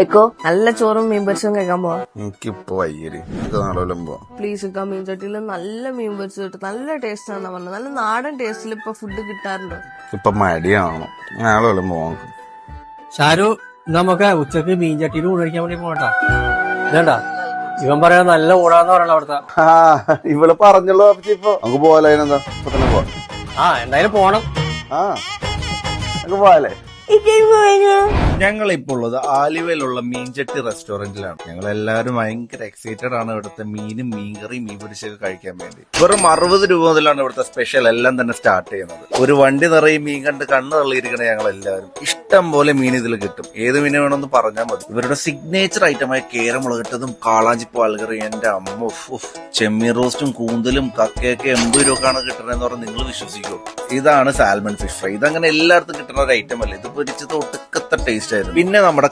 Echo നല്ല ചോറും മീൻ പൊരിച്ചതും കഴിക്കാൻ പോവാ. എനിക്കിപ്പോ വയ്യര് നാളെല്ലാം പോവാം. പ്ലീസ് ഇക്ക, മീൻ ചട്ടിയില് നല്ല മീൻ പൊരിച്ചത് കിട്ടും. നല്ല ടേസ്റ്റ് ആണെന്നാ പറഞ്ഞത്. നല്ല നാടൻ ടേസ്റ്റിൽ ഇപ്പൊ ഫുഡ് കിട്ടാറുണ്ട്. ഇപ്പൊ മടിയാണോ? നാളെ വല്ലതും പോവാം. ഷാരു, നമുക്ക് ഉച്ചക്ക് മീൻ ചട്ടിയിൽ ഊണ് കഴിക്കാൻ വേണ്ടി പോകട്ടാ. ഇതേണ്ടാ ഇവൻ പറയാൻ നല്ല ഊടാന്ന് പറയണ അവിടുത്തെ. ഇവള് പറഞ്ഞല്ലോ ഇപ്പൊ നമുക്ക് പോകാലോ. അതിനെന്താ ഇപ്പൊ തന്നെ പോവാം. എന്തായാലും പോണം. നമുക്ക് പോകാല്ലേ? ഞങ്ങളിപ്പോൾ ഉള്ളത് ആലുവയിലുള്ള മീൻചട്ടി റെസ്റ്റോറന്റിലാണ്. ഞങ്ങൾ എല്ലാവരും ഭയങ്കര എക്സൈറ്റഡ് ആണ് ഇവിടുത്തെ മീനും മീൻകറി മീൻ പൊരിച്ചൊക്കെ കഴിക്കാൻ വേണ്ടി. വെറും 60 രൂപ മുതലാണ് ഇവിടുത്തെ സ്പെഷ്യൽ എല്ലാം തന്നെ സ്റ്റാർട്ട് ചെയ്യുന്നത്. ഒരു വണ്ടി നിറയെ മീൻ കണ്ട് കണ്ണ് തള്ളിയിരിക്കണ ഞങ്ങൾ എല്ലാവരും. ഇഷ്ടം പോലെ മീൻ ഇതിൽ കിട്ടും. ഏത് മീൻ വേണമെന്ന് പറഞ്ഞാൽ മതി. ഇവരുടെ സിഗ്നേച്ചർ ഐറ്റമായ കേരമുളകിട്ടതും കാളാഞ്ചി പാൽകറി, എന്റെ അമ്മ, ചെമ്മീൻ റോസ്റ്റും കൂന്തലും കക്കയൊക്കെ 80 രൂപക്കാണ് കിട്ടണമെന്ന് പറഞ്ഞാൽ നിങ്ങൾ വിശ്വസിക്കുമോ? ഇതാണ് സാൽമൺ ഫിഷ് ഫ്രൈ. ഇതങ്ങനെ എല്ലായിടത്തും കിട്ടുന്ന ഒരു ഐറ്റം അല്ല. ഇത് പൊരിച്ചത് ഒട്ടുക്കത്തെ ടേസ്റ്റ് ആയിരുന്നു. പിന്നെ നമ്മുടെ